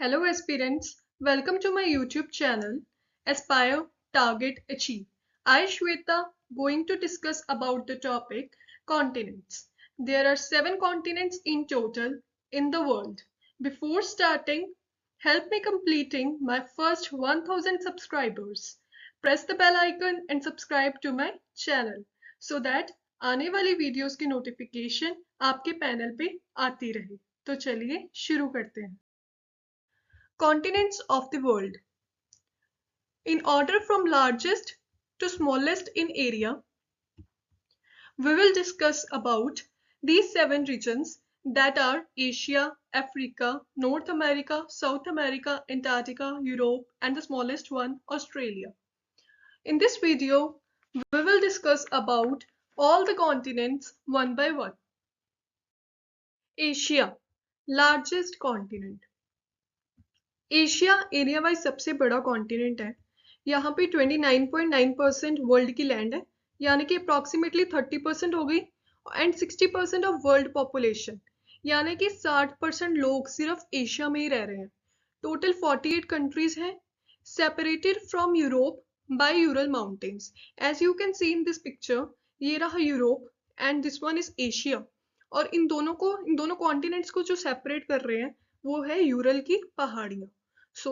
Hello aspirants, welcome to my YouTube channel Aspire, Target, Achieve. I Shweta going to discuss about the topic continents. There are 7 continents in total in the world. Before starting, help me completing my first 1000 subscribers. Press the bell icon and subscribe to my channel so that आने वाली videos की notification आपके panel पे आती रहे। तो चलिए शुरू करते हैं। Continents of the world. In order from largest to smallest in area, we will discuss about these 7 regions that are Asia, Africa, North America, South America, Antarctica, Europe, and the smallest one, Australia. In this video, we will discuss about all the continents one by one. Asia, largest continent. Asia area wise सबसे बड़ा continent है। यहाँ पे 29.9% world की land है, यानी कि approximately 30% हो गई, एंड 60% ऑफ वर्ल्ड पॉपुलेशन, यानी कि 60% लोग सिर्फ एशिया में ही रह रहे हैं। टोटल 48 कंट्रीज हैं, separated from Europe by Ural mountains. As you can see in this picture, ये रहा Europe and this one is Asia, और इन दोनों कॉन्टिनेंट्स को जो सेपरेट कर रहे हैं वो है यूरल की पहाड़ियां। So,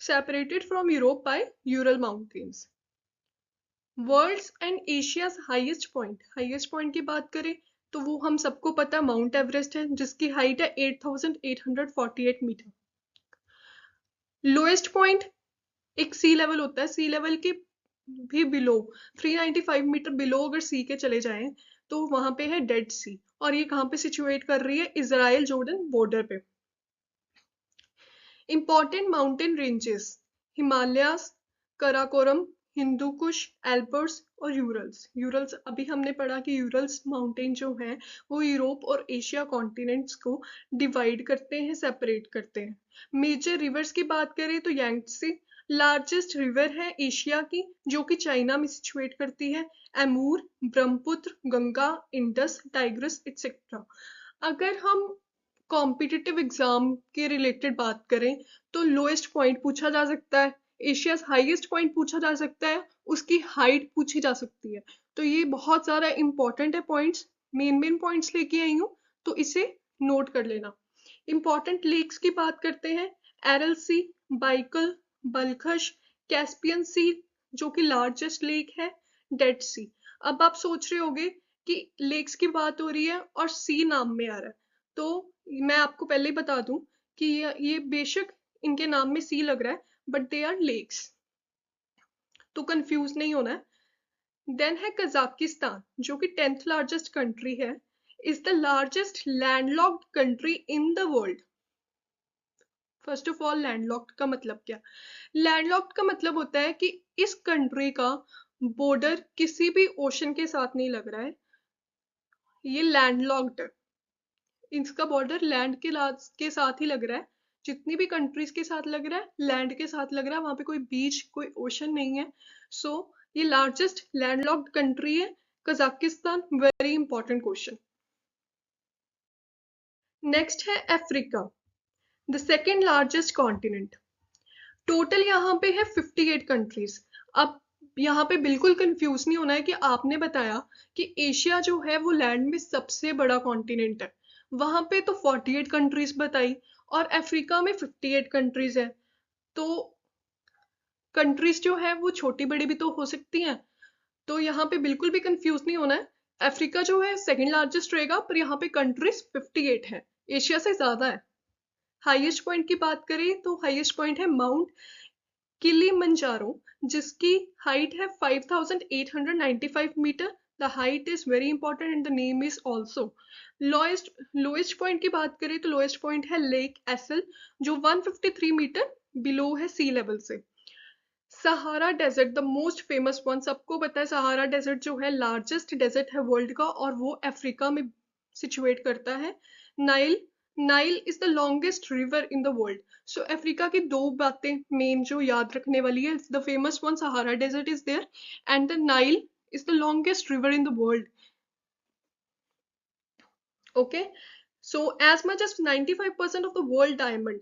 separated from Europe by Ural Mountains. World's and Asia's highest point की बात करें तो वो हम सबको पता है माउंट एवरेस्ट है, जिसकी हाइट है 8,848 मीटर। लोएस्ट पॉइंट एक सी लेवल होता है, सी लेवल के भी बिलो 395 मीटर बिलो अगर सी के चले जाएं तो वहां पे है डेड सी, और ये कहाँ पे सिचुएट कर रही है? इजराइल जॉर्डन बॉर्डर पे। Important mountain ranges: Himalayas, Karakoram, Hindu Kush, Alps और यूरल्स अभी हमने पढ़ा कि यूरल्स माउंटेन जो हैं वो यूरोप और एशिया कॉन्टिनेंट्स को डिवाइड करते हैं, सेपरेट करते हैं। मेजर रिवर्स की बात करें तो यांगत्से लार्जेस्ट रिवर है एशिया की, जो कि चाइना में सिचुएट करती है। Amur, Brahmaputra, Ganga, Indus, Tigris etcetera. अगर हम कॉम्पिटिटिव एग्जाम के रिलेटेड बात करें तो लोएस्ट पॉइंट पूछा जा सकता है, एशिया हाईएस्ट पॉइंट पूछा जा सकता है, उसकी हाइट पूछी जा सकती है। तो ये बहुत ज़्यादा इंपॉर्टेंट है पॉइंट्स, मेन पॉइंट्स लेके आई हूँ, तो इसे नोट कर लेना। इंपॉर्टेंट लेक्स की बात करते हैं, एरल सी, बाइकल, बल्खश, कैस्पियन सी जो कि लार्जेस्ट लेक है, डेड सी। अब आप सोच रहे होंगे कि लेक्स की बात हो रही है और सी नाम में आ रहा है, तो मैं आपको पहले ही बता दूं कि ये बेशक इनके नाम में सी लग रहा है, बट दे आर लेक्स, तो कंफ्यूज नहीं होना है। देन है कजाकिस्तान, जो कि 10th लार्जेस्ट कंट्री है, is the largest landlocked country in the world. First of all, landlocked का मतलब क्या? लैंडलॉक्ड का मतलब होता है कि इस कंट्री का बॉर्डर किसी भी ओशन के साथ नहीं लग रहा है, ये लैंडलॉक्ड है। इसका बॉर्डर लैंड के साथ ही लग रहा है, जितनी भी कंट्रीज के साथ लग रहा है लैंड के साथ लग रहा है, वहां पे कोई बीच कोई ओशन नहीं है। सो ये लार्जेस्ट लैंडलॉक्ड कंट्री है Kazakhstan. Very important question. Next है Africa, the second largest continent. Total यहाँ पे है 58 कंट्रीज। अब यहाँ पे बिल्कुल कंफ्यूज नहीं होना है कि आपने बताया कि एशिया जो है वो लैंड में सबसे बड़ा कॉन्टिनेंट है, वहां पे तो 48 कंट्रीज बताई और अफ्रीका में 58 कंट्रीज है, तो कंट्रीज जो है वो छोटी बड़ी भी तो हो सकती हैं, तो यहाँ पे बिल्कुल भी कंफ्यूज नहीं होना है। अफ्रीका जो है सेकंड लार्जेस्ट रहेगा, पर यहाँ पे कंट्रीज 58 है, एशिया से ज्यादा है। हाईएस्ट पॉइंट की बात करें तो हाईएस्ट पॉइंट है माउंट किलिमंजारो, जिसकी हाइट है 5,895 metre. The height is very important and the name is also. Lowest point की बात करें तो लोएस्ट पॉइंट है लेक एसल, जो 153 मीटर बिलो है सी लेवल से। Sahara desert, the most famous one, सबको पता है सहारा डेजर्ट जो है लार्जेस्ट डेजर्ट है वर्ल्ड का, और वो अफ्रीका में सिचुएट करता है। Nile is the longest river in the world. So Africa की 2 बातें मेन जो याद रखने वाली है, the famous one Sahara desert is there and the Nile is the longest river in the world. Okay, so as much as 95% of the world diamond,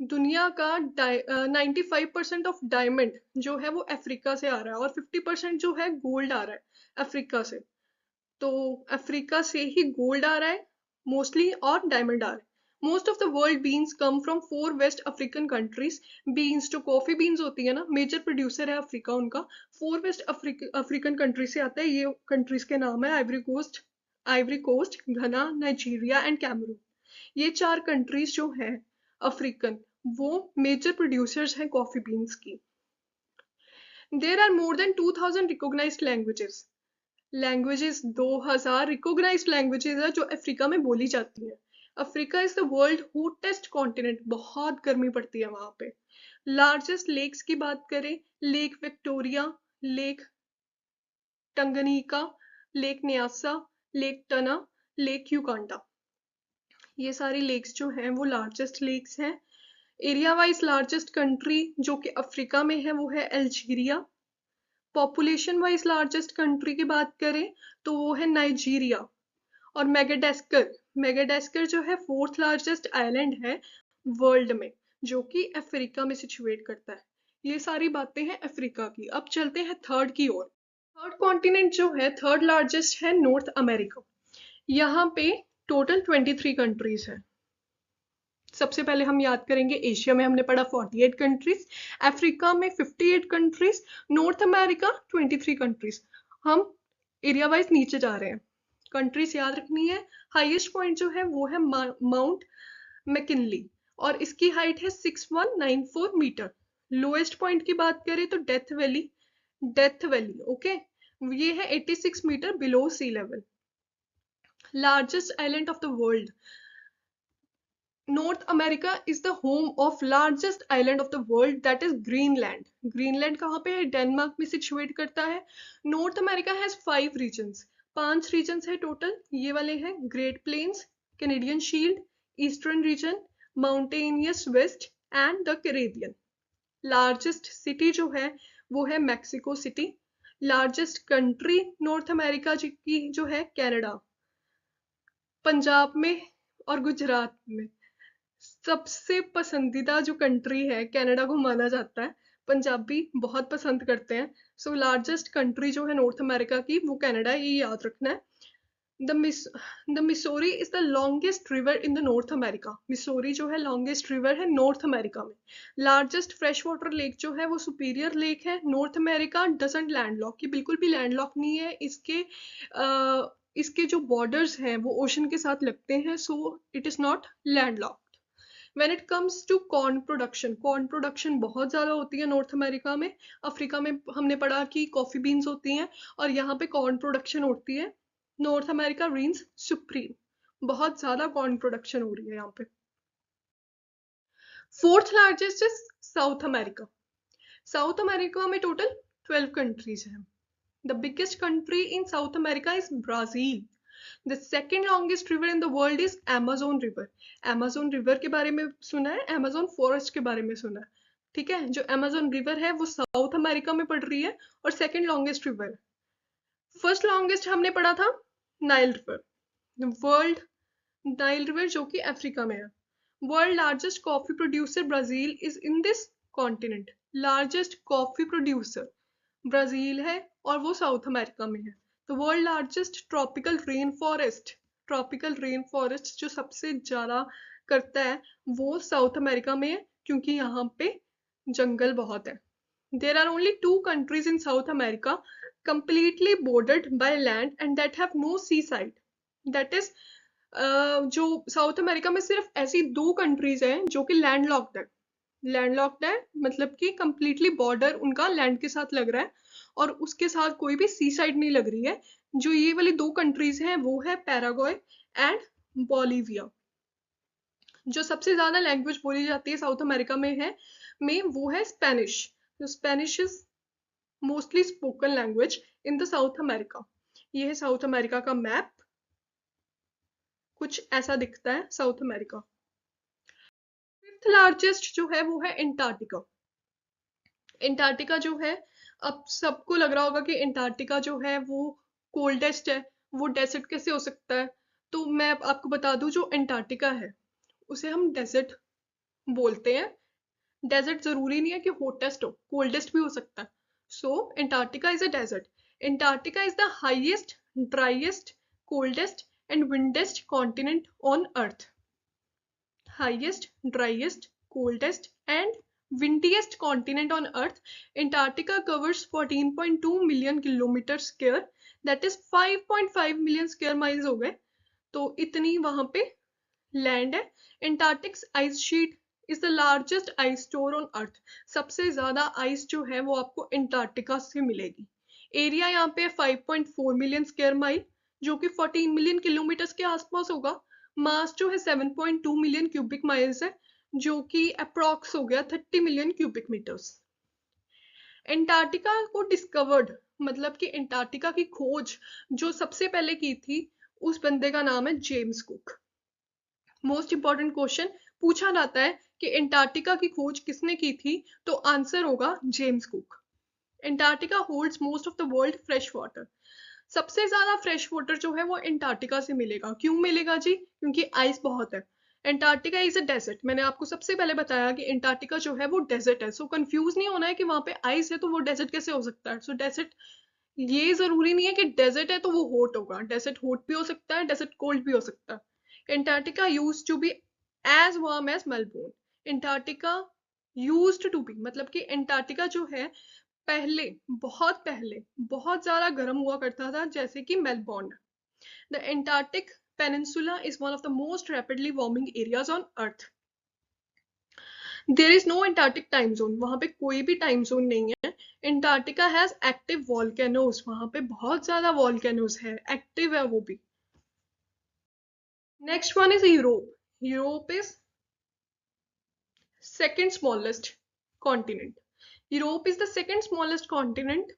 दुनिया का 95% of diamond जो है वो अफ्रीका से आ रहा है और 50% जो है गोल्ड आ रहा है अफ्रीका से। तो अफ्रीका से ही गोल्ड आ रहा है मोस्टली और डायमंड आ रहा है। Most of the world beans come from 4 West African countries. Beans जो कॉफी बीन्स होती है ना, मेजर प्रोड्यूसर है अफ्रीका उनका, 4 वेस्ट अफ्रीकन कंट्री से आता है। ये कंट्रीज के नाम है Ivory Coast, Ghana, Nigeria and Cameroon. ये 4 कंट्रीज जो हैं अफ्रीकन, वो मेजर प्रोड्यूसर्स हैं कॉफी बीन्स की। There are more than 2000 recognised languages. Languages 2000 recognised languages है जो अफ्रीका में बोली जाती है। Africa is the world hottest continent, बहुत गर्मी पड़ती है वहां पे। लार्जेस्ट लेक्स की बात करें, lake Victoria, lake Tanganyika, lake Nyasa, lake Tana, lake Uganda. ये सारी लेक्स जो हैं वो लार्जेस्ट लेक्स हैं। एरिया वाइज लार्जेस्ट कंट्री जो कि अफ्रीका में है वो है Algeria. Population wise largest country की बात करें तो वो है नाइजीरिया। और मेगाडेस्कर जो है 4th लार्जेस्ट आइलैंड है वर्ल्ड में, जो कि अफ्रीका में सिचुएट करता है। ये सारी बातें हैं अफ्रीका की। अब चलते हैं थर्ड की ओर। थर्ड कॉन्टिनेंट जो है, थर्ड लार्जेस्ट है नॉर्थ अमेरिका। यहाँ पे टोटल 23 कंट्रीज हैं। सबसे पहले हम याद करेंगे, एशिया में हमने पढ़ा 48 कंट्रीज, अफ्रीका में 58 कंट्रीज, नॉर्थ अमेरिका 23 कंट्रीज। हम एरिया वाइज नीचे जा रहे हैं। कंट्रीज याद रखनी है। हाईएस्ट पॉइंट जो है वो है माउंट मैकिनली और इसकी हाइट है 6194 मीटर। लोएस्ट पॉइंट की बात करें तो डेथ वैली ओके, ये है 86 metre below sea level. Largest island of the world, North America is the home of largest island of the world, that is Greenland. Greenland कहाँ पे है? डेनमार्क में सिचुएट करता है। North America has 5 regions, 5 regions है total. ये वाले हैं Great Plains, Canadian Shield, Eastern region, mountainous west and the Caribbean. Largest city जो है वो है Mexico City. Largest country north America की जो है कनाडा। पंजाब में और गुजरात में सबसे पसंदीदा जो कंट्री है कनाडा को माना जाता है। पंजाबी बहुत पसंद करते हैं। सो लार्जेस्ट कंट्री जो है नॉर्थ अमेरिका की वो कनाडा, ये याद रखना है। The Missouri is the longest river in the north America. Missouri जो है लॉन्गेस्ट रिवर है नॉर्थ अमेरिका में। लार्जेस्ट फ्रेश वाटर लेक जो है वो सुपीरियर लेक है। नॉर्थ अमेरिका डजंट लैंडलॉक, ये बिल्कुल भी लैंडलॉक नहीं है। इसके जो बॉर्डर्स हैं वो ओशन के साथ लगते हैं, so it is not landlocked. When it comes to corn production बहुत ज़्यादा होती है नॉर्थ अमेरिका में। अफ्रीका में हमने पढ़ा कि कॉफ़ी बीन्स होती हैं और यहाँ पे कॉर्न प्रोडक्शन होती है। नॉर्थ अमेरिका रीन्स सुप्रीम, बहुत ज़्यादा कॉर्न प्रोडक्शन हो रही है यहाँ पे। Fourth largest is south America. South America में टोटल 12 कंट्रीज हैं। The biggest country in south America is Brazil. The second longest river in the world is Amazon river. Amazon river के बारे में सुना है, एमेजोन फॉरेस्ट के बारे में सुना है, ठीक है। जो एमेजोन रिवर है वो साउथ अमेरिका में पड़ रही है और second longest river. First longest हमने पढ़ा था Nile river. World Nile river जो कि अफ्रीका में है। World largest coffee producer Brazil is in this continent. Largest coffee producer Brazil है और वो साउथ अमेरिका में है। तो world largest tropical rain forest जो सबसे ज्यादा करता है वो साउथ अमेरिका में है, क्योंकि यहाँ पे जंगल बहुत है। There are only 2 countries in South America completely bordered by land and that have no seaside. That is, जो साउथ अमेरिका में सिर्फ ऐसी 2 कंट्रीज हैं जो कि लैंडलॉक्ड है, मतलब कि कंप्लीटली बॉर्डर उनका लैंड के साथ लग रहा है और उसके साथ कोई भी सी साइड नहीं लग रही है। जो ये वाली 2 कंट्रीज हैं वो है पैराग्वे एंड बोलिविया। जो सबसे ज्यादा लैंग्वेज बोली जाती है साउथ अमेरिका में वो है Spanish. Spanish is mostly spoken language in the south America. ये है साउथ अमेरिका का मैप, कुछ ऐसा दिखता है साउथ अमेरिका। फिफ्थ लार्जेस्ट जो है वो है एंटार्क्टिका। एंटार्क्टिका जो है, अब सबको लग रहा होगा कि एंटार्क्टिका जो है वो कोल्डेस्ट है, वो डेजर्ट कैसे हो सकता है। तो मैं आपको बता दूं, जो एंटार्क्टिका है उसे हम डेजर्ट बोलते हैं डेजर्ट जरूरी नहीं है कि हॉटेस्ट हो, कोल्डेस्ट भी हो सकता है. So Antarctica is a desert. Antarctica is the highest, driest, coldest and windiest continent on earth. Highest, driest, coldest and windiest continent on earth. Antarctica covers 14.2 million kilometers square, that is 5.5 million square miles हो गए. तो इतनी वहां पे land है. Antarctic ice sheet is the largest ice store on earth. सबसे ज्यादा ice जो है वो आपको एंटार्क्टिका से मिलेगी. एरिया यहाँ पे 5.4 मिलियन स्क्वायर माइल, जो कि 14 मिलियन किलोमीटर के आसपास होगा. मास जो है 7.2 मिलियन क्यूबिक माइल्स है, जो कि अप्रॉक्स हो गया 30 मिलियन क्यूबिक मीटर्स. एंटार्क्टिका को डिस्कवर्ड, मतलब कि एंटार्क्टिका की खोज जो सबसे पहले की थी, उस बंदे का नाम है James cook. Most important question पूछा जाता है कि एंटार्क्टिका की खोज किसने की थी, तो आंसर होगा James cook. Antarctica holds most of the world fresh water. सबसे ज्यादा फ्रेश वाटर जो है वो एंटार्क्टिका से मिलेगा. क्यों मिलेगा जी? क्योंकि आइस बहुत है. Antarctica is a desert. मैंने आपको सबसे पहले बताया कि एंटार्क्टिका जो है वो डेजर्ट है. सो कंफ्यूज नहीं होना है कि वहां पे आइस है तो वो डेजर्ट कैसे हो सकता है. सो डेजर्ट, ये जरूरी नहीं है कि डेजर्ट है तो वो हॉट होगा. डेजर्ट हॉट भी हो सकता है, डेजर्ट कोल्ड भी हो सकता है. Antarctica used to be as warm as Melbourne. Antarctica used to be, मतलब कि एंटार्क्टिका जो है पहले, बहुत ज्यादा गर्म हुआ करता था, जैसे कि Melbourne. The Antarctic Peninsula is one of the most rapidly warming areas on Earth. There is no Antarctic time zone. वहां पे कोई भी टाइम जोन नहीं है. Antarctica has active volcanoes. वहां पे बहुत ज्यादा वॉल्केनोज है, एक्टिव है वो भी. Next one is Europe. Europe is second smallest continent. Europe is the second smallest continent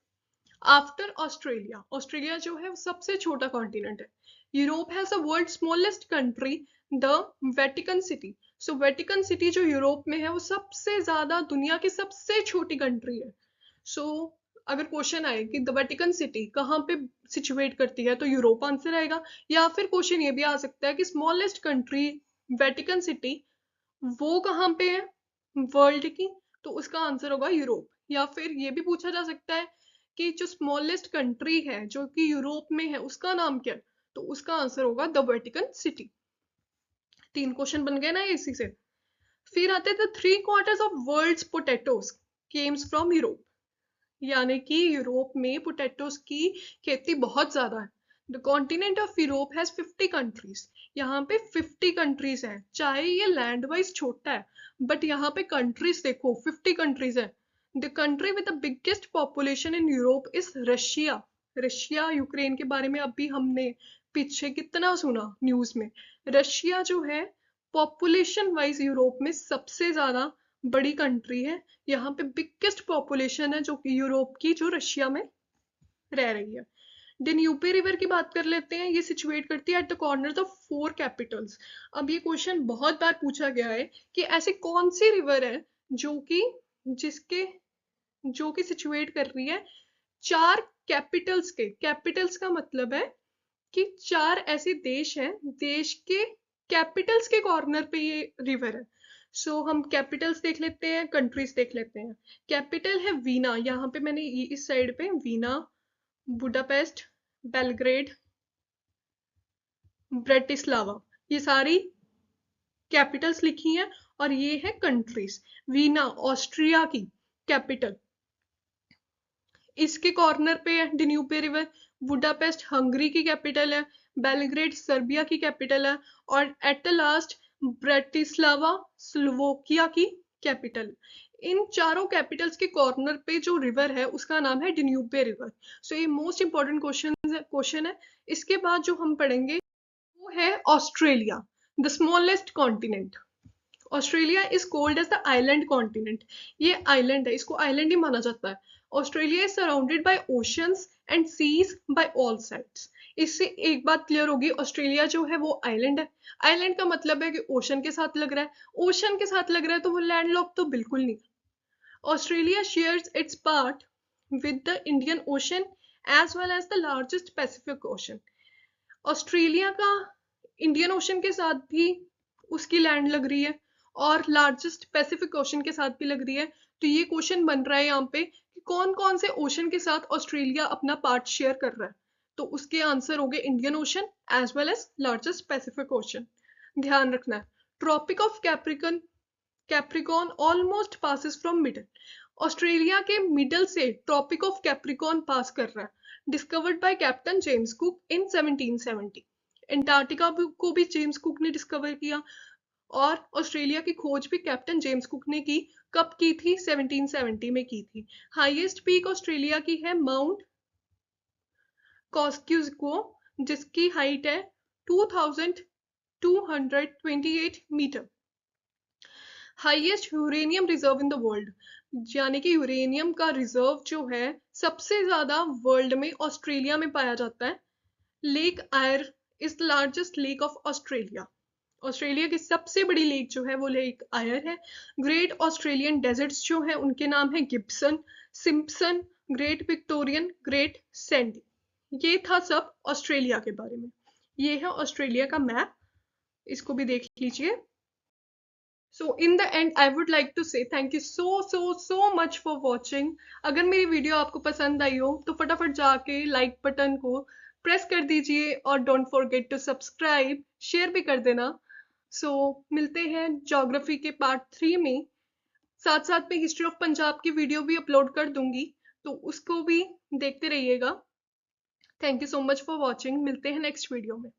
after Australia. Australia जो है वो सबसे छोटा कॉन्टिनेंट है. Europe has the world smallest country, the Vatican city. So Vatican city जो Europe में है वो सबसे ज्यादा दुनिया की सबसे छोटी कंट्री है. सो अगर क्वेश्चन आए कि द वेटिकन सिटी कहाँ पे सिचुएट करती है, तो यूरोप आंसर आएगा. या फिर क्वेश्चन ये भी आ सकता है कि स्मॉलेस्ट कंट्री वेटिकन सिटी वो कहाँ पे है वर्ल्ड की, तो उसका आंसर होगा यूरोप. या फिर ये भी पूछा जा सकता है कि जो स्मॉलेस्ट कंट्री है जो कि यूरोप में है उसका नाम क्या है, तो उसका आंसर होगा द वेटिकन सिटी. 3 क्वेश्चन बन गए ना इसी से. फिर आते हैं 3/4 of world's potatoes comes from Europe. यानी कि यूरोप में पोटैटोज की खेती बहुत ज्यादा है. The continent of Europe has 50 countries. यहाँ पे 50 कंट्रीज है. चाहे ये लैंड वाइज छोटा है, बट यहाँ पे कंट्रीज देखो 50 कंट्रीज है. The country with the biggest population in Europe is Russia. Russia, Ukraine के बारे में अभी हमने पीछे कितना सुना न्यूज में. रशिया जो है पॉपुलेशन वाइज यूरोप में सबसे ज्यादा बड़ी कंट्री है. यहाँ पे बिगेस्ट पॉपुलेशन है जो कि यूरोप की, जो रशिया में रह रही है. डेन्यूबे रिवर की बात कर लेते हैं. ये सिचुएट करती है at the corner of 4 Capitals. अब ये क्वेश्चन बहुत बार पूछा गया है कि ऐसी कौन सी रिवर है जो कि सिचुएट कर रही है 4 कैपिटल्स के. कैपिटल्स का मतलब है कि 4 ऐसे देश हैं, देश के कैपिटल्स के कॉर्नर पे ये रिवर है. सो हम कैपिटल्स देख लेते हैं, कंट्रीज देख लेते हैं. कैपिटल है वीना. यहाँ पे मैंने इस साइड पे वीना, बुडापेस्ट, बेलग्रेड, ब्रेटिस्लावा, ये सारी कैपिटल्स लिखी हैं. और ये है कंट्रीज. वीना ऑस्ट्रिया की कैपिटल, इसके कॉर्नर पे है डेन्यूबे रिवर. बुडापेस्ट हंगरी की कैपिटल है. बेलग्रेड सर्बिया की कैपिटल है. और एट द लास्ट ब्रेटिस्लावा स्लोवाकिया की कैपिटल. इन चारों कैपिटल्स के कॉर्नर पे जो रिवर है उसका नाम है डेन्यूबे रिवर. सो ये मोस्ट इंपॉर्टेंट क्वेश्चन है. इसके बाद जो हम पढ़ेंगे वो है Australia, the smallest continent. Australia is called as the island continent. ये आइलैंड है, इसको आइलैंड ही माना जाता है. Australia is surrounded by oceans and seas by all sides. इससे एक बात क्लियर होगी, ऑस्ट्रेलिया जो है वो आइलैंड है. आइलैंड का मतलब है कि ओशन के साथ लग रहा है. ओशन के साथ लग रहा है तो वो लैंडलॉक तो बिल्कुल नहीं. Australia shares its part with the Indian ocean as well as the largest Pacific ocean. Australia का इंडियन ओशन के साथ भी उसकी लैंड लग रही है. और लार्जेस्ट पैसिफिक ओशन के साथ भी लग रही है। तो ये क्वेश्चन बन रहा है यहाँ पे कि कौन कौन से ओशन के साथ ऑस्ट्रेलिया अपना पार्ट शेयर कर रहा है। तो उसके आंसर हो गए Indian ocean as well as largest Pacific ocean. ध्यान रखना है, tropic of Capricorn almost passes from middle. Australia के मिडल से ट्रॉपिक ऑफ कैप्रिकॉर्न पास कर रहा है। Discovered by captain James Cook in 1770। Antarctica को भी जेम्स कुक ने डिस्कवर किया और ऑस्ट्रेलिया की खोज भी कैप्टन जेम्स कुक ने की। कब की थी? 1770 में की थी। हाईएस्ट पीक ऑस्ट्रेलिया की है माउंट कॉस्क्यूज़को, जिसकी हाइट है 2228 metre. Highest uranium reserve in the world, यानी कि यूरेनियम का रिजर्व जो है सबसे ज्यादा वर्ल्ड में ऑस्ट्रेलिया में पाया जाता है। Lake Eyre is the largest lake of Australia. Australia की सबसे बड़ी लेक जो है वो लेक आयर है। ग्रेट ऑस्ट्रेलियन डेजर्ट्स जो है उनके नाम है Gibson, Simpson, great Victorian, great Sandy. ये था सब ऑस्ट्रेलिया के बारे में। ये है ऑस्ट्रेलिया का मैप, इसको भी देख लीजिए। So in the end I would like to say thank you so much for watching. अगर मेरी वीडियो आपको पसंद आई हो तो फटाफट जाके लाइक बटन को प्रेस कर दीजिए और don't forget to subscribe, share भी कर देना। मिलते हैं ज्योग्राफी के पार्ट 3 में। साथ साथ में हिस्ट्री ऑफ पंजाब की वीडियो भी अपलोड कर दूंगी, तो उसको भी देखते रहिएगा। Thank you so much for watching. मिलते हैं नेक्स्ट वीडियो में।